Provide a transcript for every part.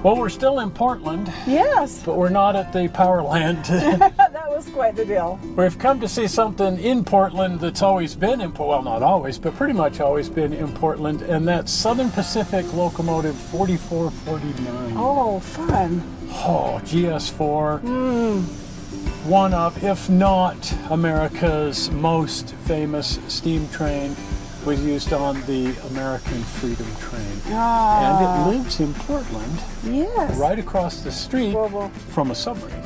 Well, we're still in Portland. Yes. But we're not at the power line. That was quite the deal. We've come to see something in Portland that's always been in Portland. Well, not always, but pretty much always been in Portland, and that's Southern Pacific Locomotive 4449. Oh, fun. Oh, GS4. One of, if not America's most famous steam train, was used on the American Freedom Train. And it lives in Portland. Yes. Right across the street from a submarine.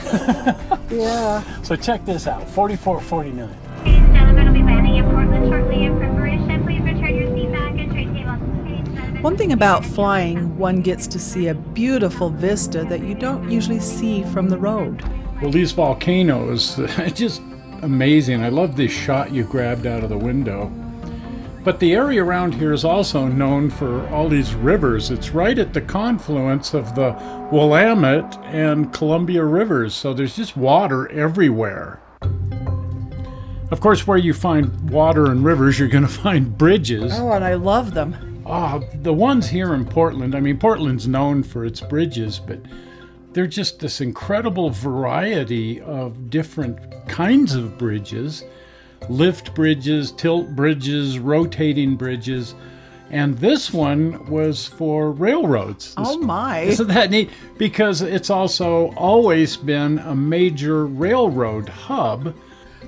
Yeah. So check this out, 4449. Ladies and gentlemen, will be landing in Portland shortly. In preparation, please return your seat back and tray table. One thing about flying, one gets to see a beautiful vista that you don't usually see from the road. Well, these volcanoes, it's just amazing. I love this shot you grabbed out of the window. But the area around here is also known for all these rivers. It's right at the confluence of the Willamette and Columbia rivers, so there's just water everywhere. Of course, where you find water and rivers, you're going to find bridges. Oh, and I love them. The ones here in Portland, I mean, Portland's known for its bridges, but they're just this incredible variety of different kinds of bridges. Lift bridges, tilt bridges, rotating bridges, and this one was for railroads. Oh my. Isn't that neat? Because it's also always been a major railroad hub.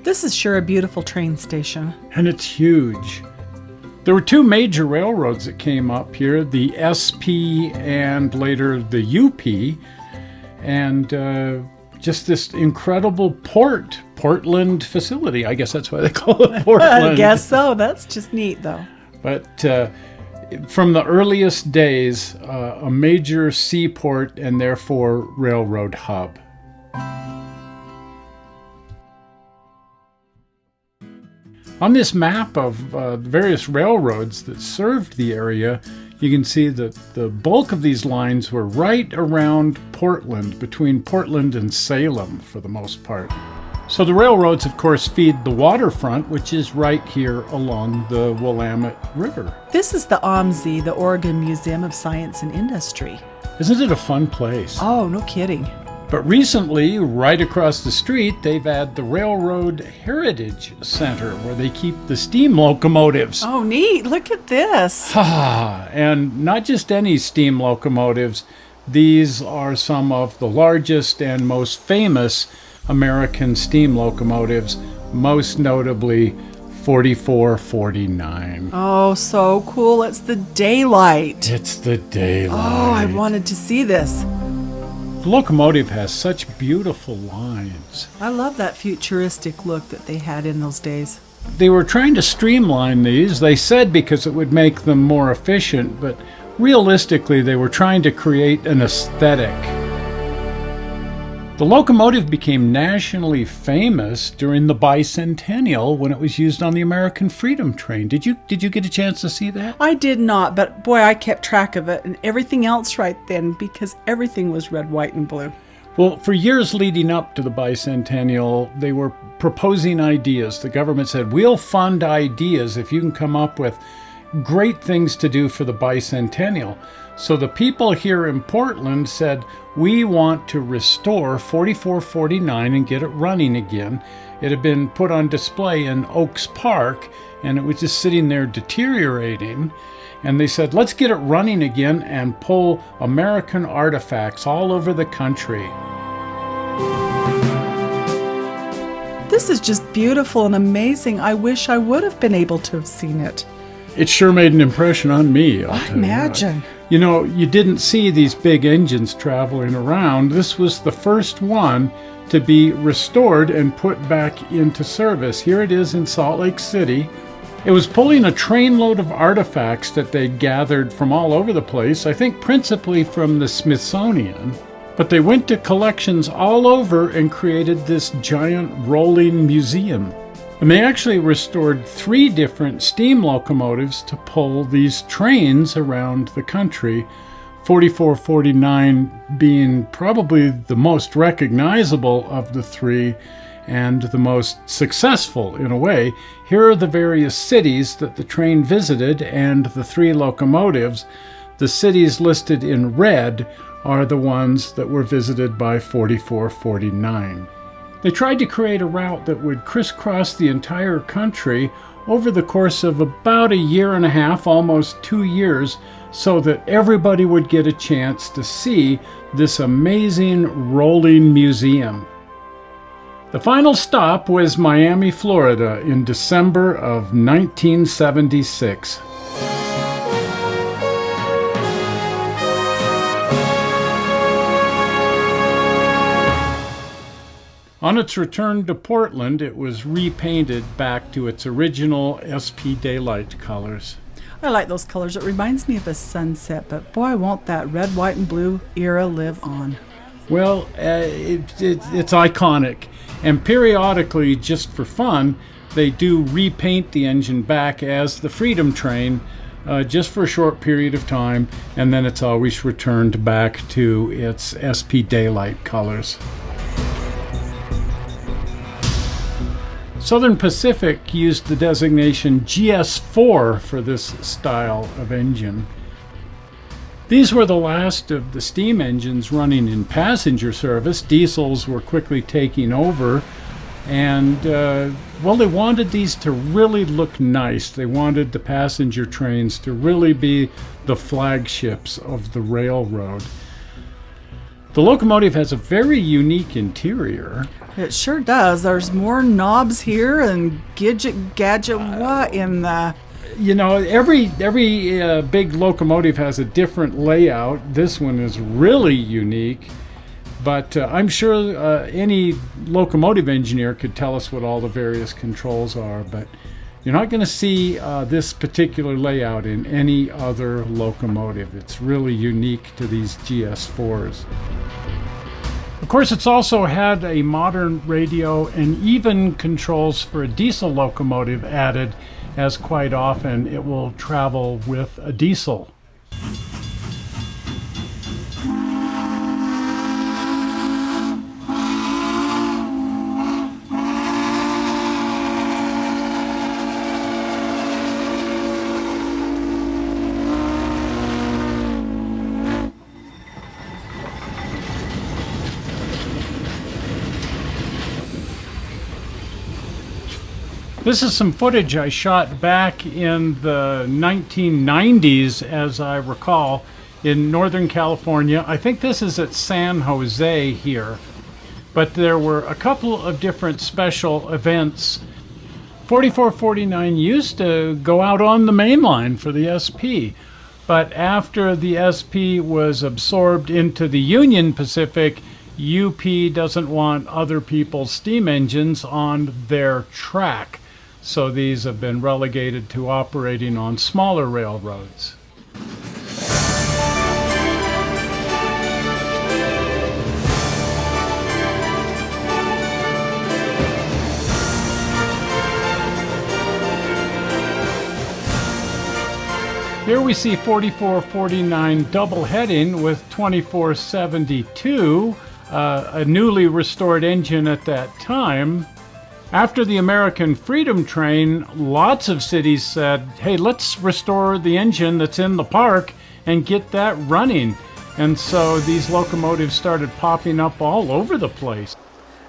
This is sure a beautiful train station. And it's huge. There were two major railroads that came up here, the SP and later the UP, and just this incredible Portland facility. I guess that's why they call it Portland. I guess so. That's just neat, though. But from the earliest days, a major seaport and therefore railroad hub. On this map of various railroads that served the area, you can see that the bulk of these lines were right around Portland, between Portland and Salem for the most part. So the railroads, of course, feed the waterfront, which is right here along the Willamette River. This is the OMSI, the Oregon Museum of Science and Industry. Isn't it a fun place? Oh, no kidding. But recently, right across the street, they've added the Railroad Heritage Center, where they keep the steam locomotives. Oh, neat. Look at this. And not just any steam locomotives. These are some of the largest and most famous American steam locomotives, most notably 4449. Oh, so cool. It's the daylight. It's the daylight. Oh, I wanted to see this. The locomotive has such beautiful lines. I love that futuristic look that they had in those days. They were trying to streamline these, they said, because it would make them more efficient, but realistically they were trying to create an aesthetic. The locomotive became nationally famous during the bicentennial when it was used on the American Freedom Train. Did you get a chance to see that? I did not, but boy, I kept track of it and everything else right then because everything was red, white, and blue. Well, for years leading up to the bicentennial, they were proposing ideas. The government said, we'll fund ideas if you can come up with great things to do for the bicentennial. So the people here in Portland said, we want to restore 4449 and get it running again. It had been put on display in Oaks Park, and it was just sitting there deteriorating. And they said, let's get it running again and pull American artifacts all over the country. This is just beautiful and amazing. I wish I would have been able to have seen it. It sure made an impression on me. I'll tell imagine. You know, you didn't see these big engines traveling around. This was the first one to be restored and put back into service. Here it is in Salt Lake City. It was pulling a trainload of artifacts that they gathered from all over the place, I think principally from the Smithsonian. But they went to collections all over and created this giant rolling museum. And they actually restored 3 different steam locomotives to pull these trains around the country, 4449 being probably the most recognizable of the 3 and the most successful in a way. Here are the various cities that the train visited and the 3 locomotives. The cities listed in red are the ones that were visited by 4449. They tried to create a route that would crisscross the entire country over the course of about a year and a half, almost 2 years, so that everybody would get a chance to see this amazing rolling museum. The final stop was Miami, Florida in December of 1976. On its return to Portland, it was repainted back to its original SP Daylight colors. I like those colors. It reminds me of a sunset, but boy, won't that red, white, and blue era live on. Well, it's iconic. And periodically, just for fun, they do repaint the engine back as the Freedom Train, just for a short period of time, and then it's always returned back to its SP Daylight colors. Southern Pacific used the designation GS4 for this style of engine. These were the last of the steam engines running in passenger service. Diesels were quickly taking over, and well, they wanted these to really look nice. They wanted the passenger trains to really be the flagships of the railroad. The Locomotive has a very unique interior. It sure does. There's more knobs here and gadget. What in the... You know, every big locomotive has a different layout. This one is really unique, but I'm sure any locomotive engineer could tell us what all the various controls are, but you're not going to see this particular layout in any other locomotive. It's really unique to these GS4s. Of course, it's also had a modern radio and even controls for a diesel locomotive added, as quite often it will travel with a diesel. This is some footage I shot back in the 1990s, as I recall, in Northern California. I think this is at San Jose here. But there were a couple of different special events. 4449 used to go out on the main line for the SP. But after the SP was absorbed into the Union Pacific, UP doesn't want other people's steam engines on their track. So these have been relegated to operating on smaller railroads. Here we see 4449 double heading with 2472, a newly restored engine at that time. After the American Freedom Train, lots of cities said, hey, let's restore the engine that's in the park and get that running. And so these locomotives started popping up all over the place.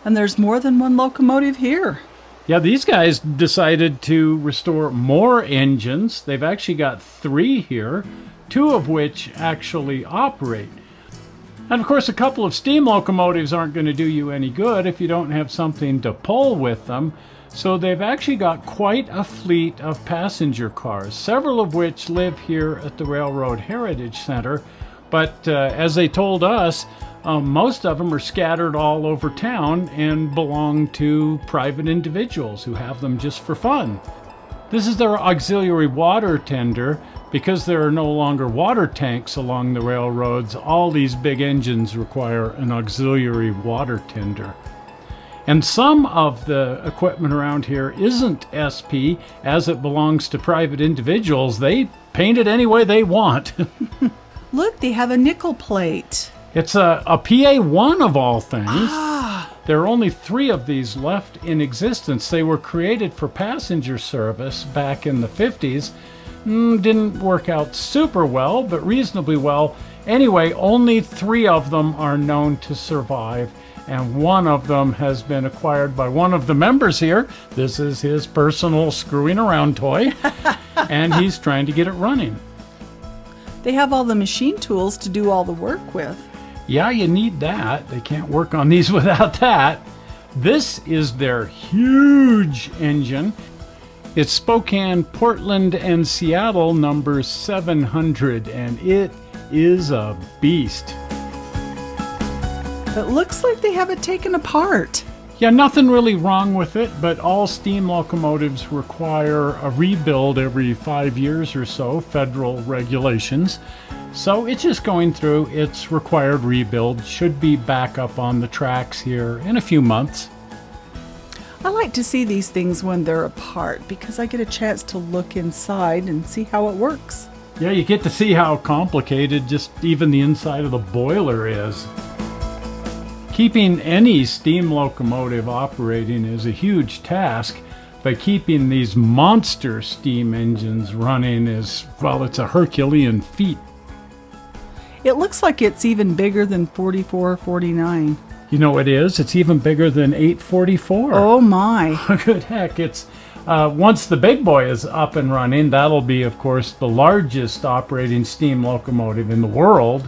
And there's more than one locomotive here. Yeah, these guys decided to restore more engines. They've actually got 3 here, 2 of which actually operate. And of course, a couple of steam locomotives aren't going to do you any good if you don't have something to pull with them. So they've actually got quite a fleet of passenger cars, several of which live here at the Railroad Heritage Center. But as they told us, most of them are scattered all over town and belong to private individuals who have them just for fun. This is their auxiliary water tender. Because there are no longer water tanks along the railroads, all these big engines require an auxiliary water tender. And some of the equipment around here isn't SP, as it belongs to private individuals. They paint it any way they want. Look, they have a nickel plate. It's a PA1 of all things. There are only 3 of these left in existence. They were created for passenger service back in the 50s. Didn't work out super well, but reasonably well. Anyway, only 3 of them are known to survive, and one of them has been acquired by one of the members here. This is his personal screwing around toy, and he's trying to get it running. They have all the machine tools to do all the work with. Yeah, you need that. They can't work on these without that. This is their huge engine. It's Spokane, Portland, and Seattle number 700, and it is a beast. It looks like they have it taken apart. Yeah, nothing really wrong with it, but all steam locomotives require a rebuild every 5 years or so, federal regulations. So it's just going through its required rebuild. Should be back up on the tracks here in a few months. I like to see these things when they're apart because I get a chance to look inside and see how it works. Yeah, you get to see how complicated just even the inside of the boiler is. Keeping any steam locomotive operating is a huge task, but keeping these monster steam engines running is, well, it's a Herculean feat. It looks like it's even bigger than 4449. You know it is? It's even bigger than 844. Oh my. Good heck. It's once the big boy is up and running, that'll be, of course, the largest operating steam locomotive in the world.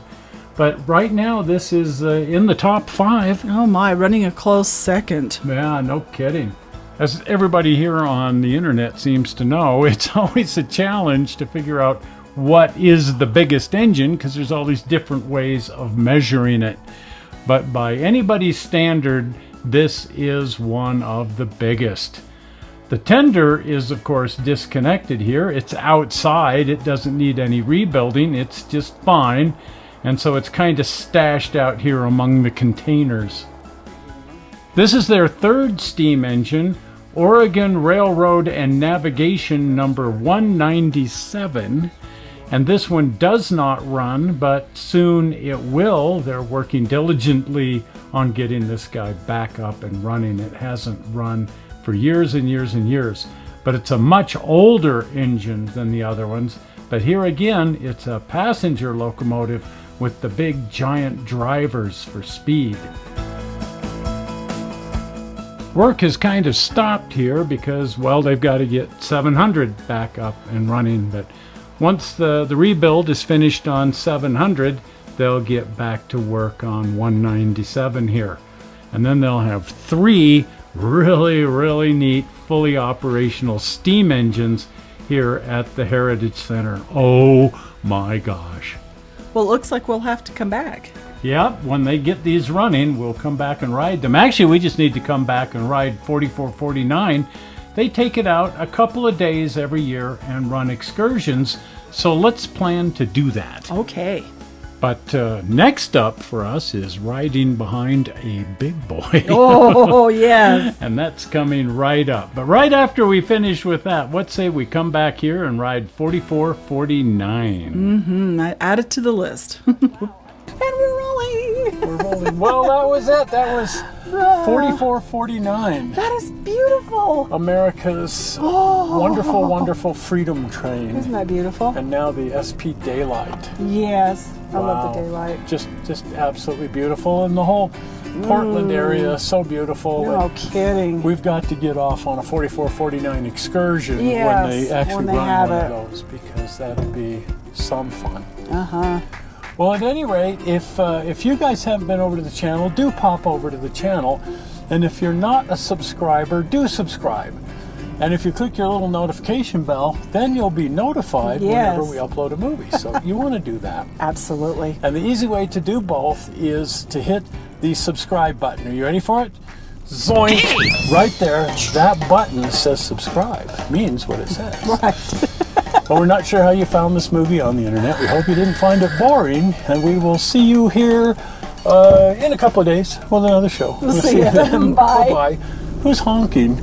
But right now, this is in the top 5. Oh my, running a close second. Yeah, no kidding. As everybody here on the internet seems to know, it's always a challenge to figure out what is the biggest engine, because there's all these different ways of measuring it. But by anybody's standard, this is one of the biggest. The tender is, of course, disconnected here. It's outside. It doesn't need any rebuilding. It's just fine. And so it's kind of stashed out here among the containers. This is their 3rd steam engine, Oregon Railroad and Navigation number 197. And this one does not run, but soon it will. They're working diligently on getting this guy back up and running. It hasn't run for years and years and years, but it's a much older engine than the other ones. But here again, it's a passenger locomotive with the big giant drivers for speed. Work has kind of stopped here because, well, they've got to get 700 back up and running, but once the rebuild is finished on 700, they'll get back to work on 197 here. And then they'll have 3 really, really neat, fully operational steam engines here at the Heritage Center. Oh my gosh. Well, it looks like we'll have to come back. Yep, when they get these running, we'll come back and ride them. Actually, we just need to come back and ride 4449. They take it out a couple of days every year and run excursions, so let's plan to do that. Okay. But next up for us is riding behind a big boy. Oh, yes. And that's coming right up. But right after we finish with that, let's say we come back here and ride 4449. Mm-hmm. I add it to the list. And we're rolling. We're rolling. Well, that was it. That was 4449. That is beautiful. America's wonderful, wonderful freedom train. Isn't that beautiful? And now the SP Daylight. Yes. I love the Wow. daylight. Just absolutely beautiful. And the whole Portland area is so beautiful. No And kidding. we've got to get off on a 4449 excursion when Yes, they actually when they run have one it. of those, because that'd be some fun. Uh-huh. Well, at any rate, if you guys haven't been over to the channel, do pop over to the channel. And if you're not a subscriber, do subscribe. And if you click your little notification bell, then you'll be notified Yes. whenever we upload a movie. So you want to do that. Absolutely. And the easy way to do both is to hit the subscribe button. Are you ready for it? Zoink! Right there, that button says subscribe. It means what it says. Right. But we're not sure how you found this movie on the internet. We hope you didn't find it boring, and we will see you here in a couple of days with another show. We'll see you then. Bye. Bye-bye. Who's honking?